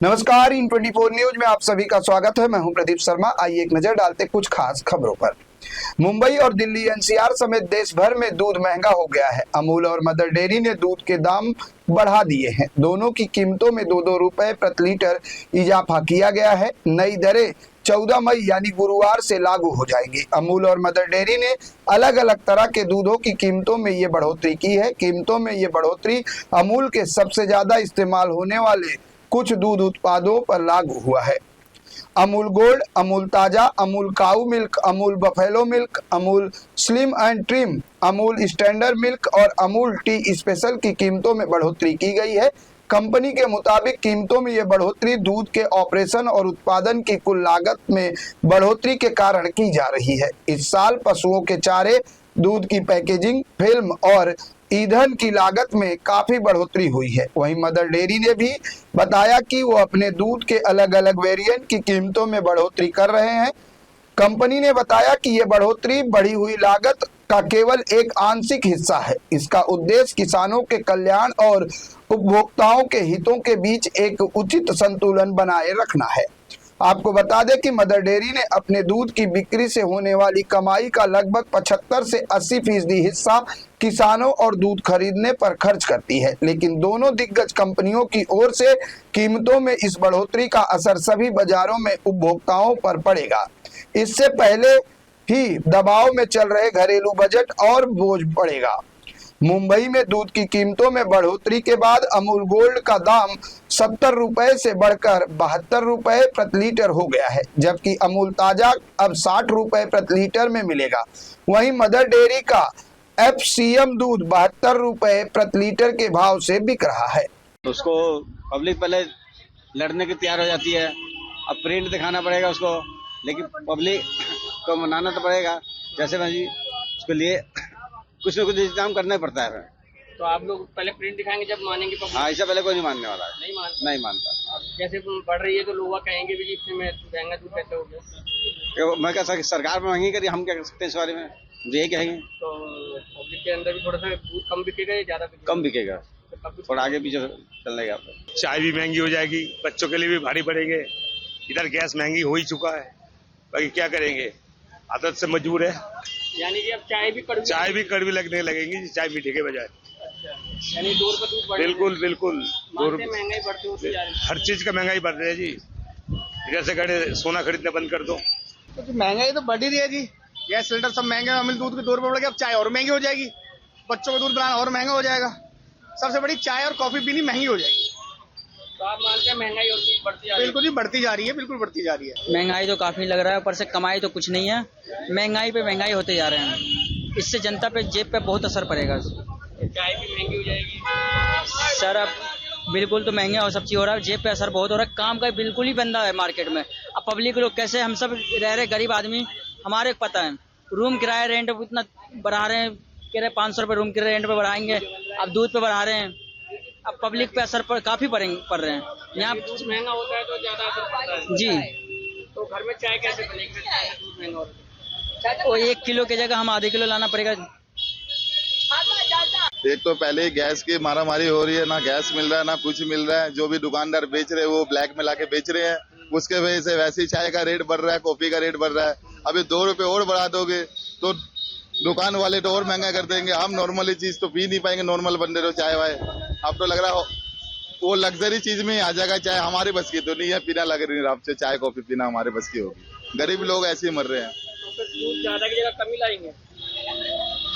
नमस्कार, इन 24 न्यूज में आप सभी का स्वागत है। मैं हूं प्रदीप शर्मा। आइए एक नजर डालते कुछ खास खबरों पर। मुंबई और दिल्ली एनसीआर समेत देश भर में दूध महंगा हो गया है। अमूल और मदर डेयरी ने दूध के दाम बढ़ा दिए हैं। दोनों की कीमतों में 2-2 रुपए प्रति लीटर इजाफा किया गया है। नई दरें 14 मई यानी गुरुवार से लागू हो जाएंगी। अमूल और मदर डेयरी ने अलग अलग तरह के दूधों की कीमतों में ये बढ़ोतरी की है। कीमतों में ये बढ़ोतरी अमूल के सबसे ज्यादा इस्तेमाल होने वाले कुछ दूध उत्पादों पर लागू हुआ है। Amul gold, Amul Taaza, Amul cow milk, Amul buffalo milk, Amul slim and trim, Amul standard milk और अमूल टी स्पेशल की कीमतों में बढ़ोतरी की गई है। कंपनी के मुताबिक कीमतों में यह बढ़ोतरी दूध के ऑपरेशन और उत्पादन की कुल लागत में बढ़ोतरी के कारण की जा रही है। इस साल पशुओं के चारे, दूध की पैकेजिंग, फिल्म और ईंधन की लागत में काफी बढ़ोतरी हुई है। वहीं मदर डेयरी ने भी बताया कि वो अपने दूध के अलग अलग वेरिएंट की कीमतों में बढ़ोतरी कर रहे हैं। कंपनी ने बताया कि ये बढ़ोतरी बढ़ी हुई लागत का केवल एक आंशिक हिस्सा है। इसका उद्देश्य किसानों के कल्याण और उपभोक्ताओं के हितों के बीच एक उचित संतुलन बनाए रखना है। आपको बता दें कि मदर डेयरी ने अपने दूध की बिक्री से होने वाली कमाई का लगभग 75 से 80% हिस्सा किसानों और दूध खरीदने पर खर्च करती है। लेकिन दोनों दिग्गज कंपनियों की ओर से कीमतों में इस बढ़ोतरी का असर सभी बाजारों में उपभोक्ताओं पर पड़ेगा। इससे पहले ही दबाव में चल रहे घरेलू बजट और बोझ पड़ेगा। मुंबई में दूध की कीमतों में बढ़ोतरी के बाद अमूल गोल्ड का दाम 70 रुपए से बढ़कर 72 रुपए प्रति लीटर हो गया है, जबकि अमूल ताजा अब 60 रुपए प्रति लीटर में मिलेगा। वहीं मदर डेयरी का एफसीएम दूध 72 रुपए प्रति लीटर के भाव से बिक रहा है। उसको पब्लिक पहले लड़ने की तैयार हो जाती है। अब प्रिंट दिखाना पड़ेगा उसको, लेकिन पब्लिक को मनाना तो पड़ेगा। जैसे भाई उसके लिए कुछ न कुछ इंतजाम करना ही पड़ता है। तो आप लोग पहले प्रिंट दिखाएंगे जब मानेंगे पब्लिक? हाँ, इससे पहले कोई नहीं मानने वाला है। नहीं मानता। अब जैसे बढ़ रही है तो लोग कहेंगे भी इसमें महंगा दूध कैसे हो गया। मैं क्या सरकार में महंगी करी, हम क्या कर सकते हैं इस बारे में, यही कहेंगे। तो पब्लिक के अंदर भी थोड़ा सा दूध कम बिकेगा या ज्यादा बिकेगा? कम बिकेगा, थोड़ा आगे पीछे चलने का। चाय भी महंगी हो जाएगी, बच्चों के लिए भी भारी पड़ेंगे। इधर गैस महंगी हो ही चुका है, बाकी क्या करेंगे, आदत से मजबूर है। यानी कि अब चाय भी कड़वी लगने लगेंगी, चाय मीठे के बजाय। अच्छा, यानी दूर पर दूध बढ़ बिल्कुल महंगाई बढ़ती होती जा रही है। हर चीज का महंगाई बढ़ रही है जी। जैसे कहे सोना खरीदना बंद कर दो। तो महंगाई तो बढ़ ही रही है जी। गैस सिलेंडर सब महंगे, अमूल दूध के 2 रुपए बढ़ गए, अब चाय और महंगी हो जाएगी, बच्चों का दूध बनाना और महंगा हो जाएगा। सबसे बड़ी चाय और कॉफी पीनी महंगी हो जाएगी। तो आप मानते हैं महंगाई और बढ़ती जा रही है? बिल्कुल जी, बढ़ती जा रही है, बिल्कुल बढ़ती जा रही है। महंगाई तो काफी लग रहा है, ऊपर से कमाई तो कुछ नहीं है। महंगाई पे महंगाई होते जा रहे हैं, इससे जनता पे, जेब पे बहुत असर पड़ेगा। चाय भी महंगी हो जाएगी सर, अब बिल्कुल तो महंगा और सब चीज हो रहा है, जेब पे असर बहुत हो रहा है। काम का बिल्कुल ही बंदा है मार्केट में। अब पब्लिक लोग कैसे, हम सब रह रहे गरीब आदमी, हमारे पता है रूम किराया रेंट इतना बढ़ा रहे हैं, कह रहे 500 रुपए रूम किराया रेंट पे बढ़ाएंगे, अब दूध पे बढ़ा रहे हैं। अब पब्लिक पे असर काफी पड़ रहे हैं। यहाँ दूध महंगा होता है तो ज्यादा असर पड़ता है जी। तो घर में चाय कैसे बनेगी? दूध महंगा होता है वो 1 किलो की जगह हम आधे किलो लाना पड़ेगा। एक तो पहले ही गैस की मारामारी हो रही है, ना गैस मिल रहा है ना कुछ मिल रहा है। जो भी दुकानदार बेच रहे हैं वो ब्लैक में लाके बेच रहे हैं, उसके वजह से वैसे ही चाय का रेट बढ़ रहा है, कॉफी का रेट बढ़ रहा है। अभी 2 रुपए और बढ़ा दोगे तो दुकान वाले तो और महंगा कर देंगे। हम नॉर्मली चीज तो पी नहीं पाएंगे, नॉर्मल बंदे तो चाय वाय। अब तो लग रहा हो वो लग्जरी चीज में आ जाएगा। चाय हमारे बस की तो नहीं है पीना, लग रही है आपसे चाय कॉफी पीना हमारे बस की होगी। गरीब लोग ऐसे ही मर रहे हैं। तो दूध ज्यादा की जगह कम ही लाएंगे?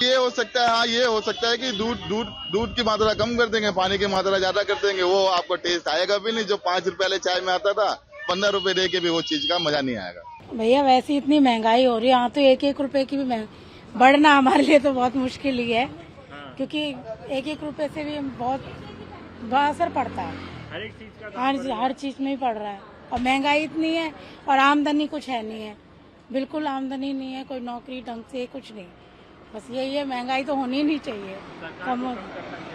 ये हो सकता है, हाँ ये हो सकता है कि दूध की मात्रा कम कर देंगे, पानी की मात्रा ज्यादा कर देंगे। वो आपको टेस्ट आएगा भी नहीं। जो 5 रुपए पहले चाय में आता था, 15 रुपए दे के भी वो चीज का मजा नहीं आएगा। भैया वैसे इतनी महंगाई हो रही है, यहाँ तो 1-1 रुपए की भी बढ़ना हमारे लिए तो बहुत मुश्किल ही है, क्योंकि 1-1 रुपए से भी बहुत असर पड़ता है। हर चीज में ही पड़ रहा है। और महंगाई इतनी है और आमदनी कुछ है नहीं है, बिल्कुल आमदनी नहीं है, कोई नौकरी ढंग से कुछ नहीं। बस यही है, महंगाई तो होनी नहीं चाहिए, कम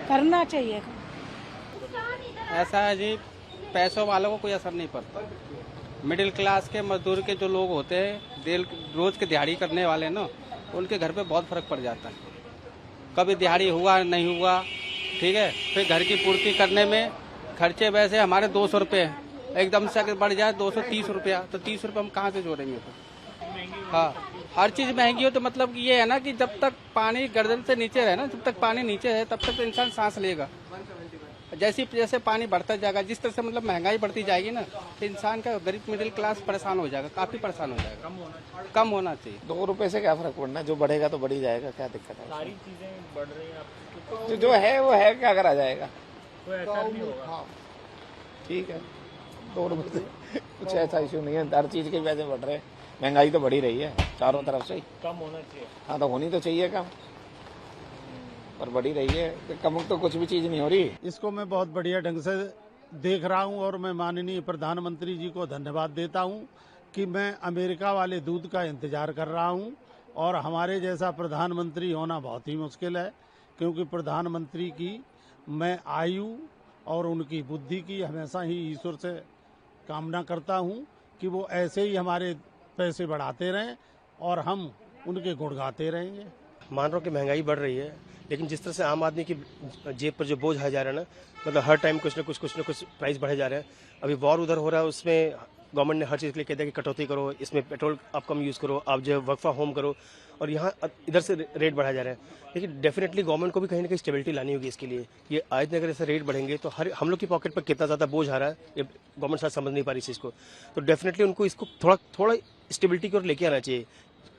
करना चाहिए। ऐसा है जी, पैसों वालों को कोई असर नहीं पड़ता। मिडिल क्लास के मजदूर के जो लोग होते हैं, रोज के दिहाड़ी करने वाले ना, उनके घर पे बहुत फर्क पड़ जाता है। कभी दिहाड़ी हुआ नहीं हुआ, ठीक है, फिर घर की पूर्ति करने में खर्चे वैसे हमारे 200 रुपये एकदम से अगर बढ़ जाए 230 रुपया, तो 30 रुपये हम कहाँ से जोड़ेंगे? तो हाँ, हर चीज़ महंगी हो तो मतलब ये है ना कि जब तक पानी गर्दन से नीचे रहे ना, जब तक पानी नीचे है तब तक तो इंसान सांस लेगा। जैसे पानी बढ़ता जाएगा, जिस तरह से मतलब महंगाई बढ़ती जाएगी ना, तो इंसान का गरीब मिडिल क्लास परेशान हो जाएगा, काफी परेशान हो जाएगा। कम होना चाहिए। 2 रुपए से क्या फर्क पड़ना है, जो बढ़ेगा तो बढ़ ही जाएगा, क्या दिक्कत है? सारी चीजें बढ़ रही हैं आप जो है वो है, क्या करा जाएगा? कोई असर नहीं होगा। ठीक है, 2 रुपए से कुछ ऐसा इशू नहीं है, हर चीज के पैसे बढ़ रहे हैं, महंगाई तो बढ़ी रही है चारों तरफ से। कम होना चाहिए। हाँ, तो होनी तो चाहिए कम, पर बढ़ी रही है, कम तो कुछ भी चीज नहीं हो रही। इसको मैं बहुत बढ़िया ढंग से देख रहा हूं और मैं माननीय प्रधानमंत्री जी को धन्यवाद देता हूं कि मैं अमेरिका वाले दूध का इंतजार कर रहा हूं, और हमारे जैसा प्रधानमंत्री होना बहुत ही मुश्किल है, क्योंकि प्रधानमंत्री की मैं आयु और उनकी बुद्धि की हमेशा ही ईश्वर से कामना करता हूं कि वो ऐसे ही हमारे पैसे बढ़ाते रहें और हम उनके गुण गाते रहेंगे। मान रहा हूँ कि महंगाई बढ़ रही है, लेकिन जिस तरह से आम आदमी की जेब पर जो बोझ आ जा रहा है ना, मतलब हर टाइम कुछ न कुछ प्राइस बढ़े जा रहे हैं। अभी वॉर उधर हो रहा है, उसमें गवर्नमेंट ने हर चीज़ के लिए कह दिया कि कटौती करो, इसमें पेट्रोल आप कम यूज़ करो, आप जो है वर्क फ्रॉम होम करो, और यहाँ इधर से रेट बढ़ा जा रहा है। लेकिन डेफिनेटली गवर्नमेंट को भी कहीं ना कहीं स्टेबिलिटी लानी होगी इसके लिए। ये आज अगर ऐसे रेट बढ़ेंगे तो हम लोग की पॉकेट पर कितना ज़्यादा बोझ आ रहा है, ये गवर्नमेंट शायद समझ नहीं पा रही इस चीज़ को। तो डेफिनेटली उनको इसको थोड़ा स्टेबिलिटी की ओर लेके आना चाहिए,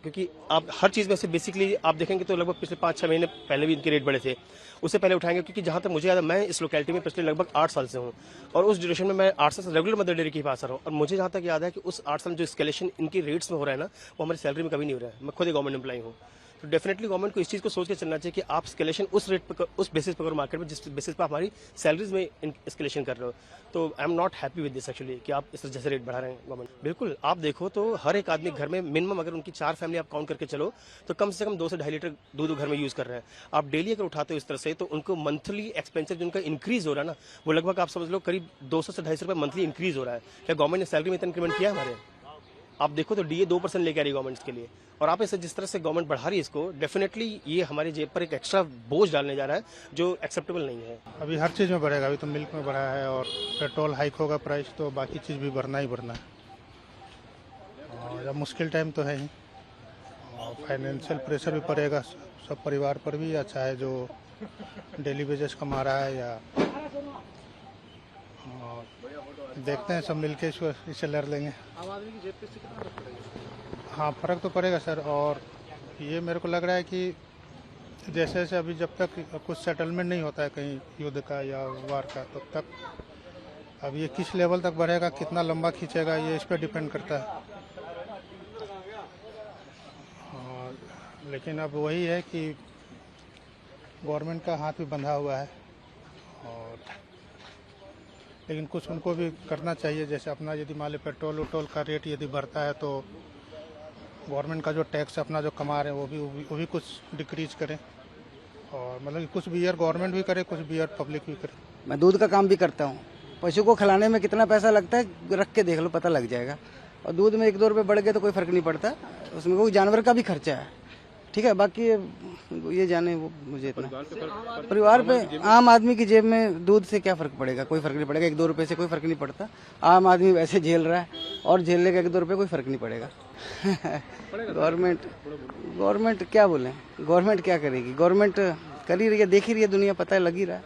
क्योंकि आप हर चीज़ में से बेसिकली आप देखेंगे तो लगभग पिछले 5-6 महीने पहले भी इनके रेट बढ़े थे, उससे पहले उठाएंगे। क्योंकि जहाँ तक मुझे याद है, मैं इस लोकेलिटी में पिछले लगभग 8 साल से हूँ, और उस ड्यूरेशन में मैं 8 साल से रेगुलर मदर डेयरी के पास रहा हूँ, और मुझे जहाँ तक याद है कि उस 8 साल में जो स्केलेशन इनकी रेट्स में हो रहा है ना, वो हमारी सैलरी में कभी नहीं हो रहा है। मैं खुद एक गवर्नमेंट एम्प्लॉई हूँ। तो डेफिनेटली गवर्नमेंट को इस चीज़ को सोच के चलना चाहिए कि आप स्केलेशन उस रेट पर, उस बेसिस पर करो मार्केट में, जिस बेसिस पर हमारी सैलरीज में स्केलेशन कर रहे हो। तो I am not happy with this actually, कि आप इस तरह जैसे रेट बढ़ा रहे हैं गवर्नमेंट। बिल्कुल, आप देखो तो हर एक आदमी घर में मिनिमम, अगर उनकी 4 फैमिली आप काउंट करके चलो, तो कम से कम 2 से 2.5 लीटर दूध घर में यूज कर रहे हैं। आप डेली अगर उठाते हो इस तरह से, तो उनको मंथली एक्सपेंसिव जो उनका इंक्रीज हो रहा है ना, वो लगभग आप समझ लो करीब 200 से 250 रुपये मंथली इंक्रीज हो रहा है। क्या गवर्नमेंट ने सैलरी में इतना इंक्रीमेंट किया हमारे? आप देखो तो DA 2% लेके आ रही है गवर्नमेंट के लिए, और आप इसे जिस तरह से गवर्नमेंट बढ़ा रही है इसको, डेफिनेटली ये हमारे जेब पर एक एक्स्ट्रा बोझ डालने जा रहा है, जो एक्सेप्टेबल नहीं है। अभी हर चीज़ में बढ़ेगा, अभी तो मिल्क में बढ़ा है, और पेट्रोल हाइक होगा प्राइस, तो बाकी चीज़ भी बढ़ना ही बढ़ना है। और अब मुश्किल टाइम तो है ही, और फाइनेंशियल प्रेशर भी पड़ेगा सब परिवार पर भी, या चाहे जो डेली वेजेस कमा रहा है, या देखते हैं सब मिलके इसे लड़ लेंगे। आम आदमी की जेब पे से कितना फर्क पड़ेगा? हाँ, फ़र्क तो पड़ेगा सर, और ये मेरे को लग रहा है कि जैसे जैसे अभी जब तक कुछ सेटलमेंट नहीं होता है कहीं युद्ध का या वार का, तब तक अब ये किस लेवल तक बढ़ेगा, कितना लंबा खींचेगा, ये इस पर डिपेंड करता है। और लेकिन अब वही है कि गवर्नमेंट का हाथ भी बंधा हुआ है, और लेकिन कुछ उनको भी करना चाहिए। जैसे अपना यदि मान लो पेट्रोल वोट्रोल का रेट यदि बढ़ता है, तो गवर्नमेंट का जो टैक्स अपना जो कमा रहे हैं वो भी कुछ डिक्रीज करें, और मतलब कि कुछ बियर गवर्नमेंट भी करे, कुछ बियर पब्लिक भी करे। मैं दूध का काम भी करता हूँ। पशु को खिलाने में कितना पैसा लगता है, रख के देख लो, पता लग जाएगा। और दूध में 1-2 रुपये बढ़ गए तो कोई फर्क नहीं पड़ता, उसमें कोई जानवर का भी खर्चा है, ठीक है। बाकी ये जाने वो मुझे इतना परिवार पे, आम आदमी की जेब में दूध से क्या फर्क पड़ेगा? कोई फर्क नहीं पड़ेगा। 1-2 रुपये से कोई फर्क नहीं पड़ता। आम आदमी वैसे झेल रहा है, और झेलने का 1-2 रुपये कोई फर्क नहीं पड़ेगा। गवर्नमेंट क्या बोले, गवर्नमेंट क्या करेगी? गवर्नमेंट कर ही रही है, देख ही रही है दुनिया, पता है, लग ही रहा है।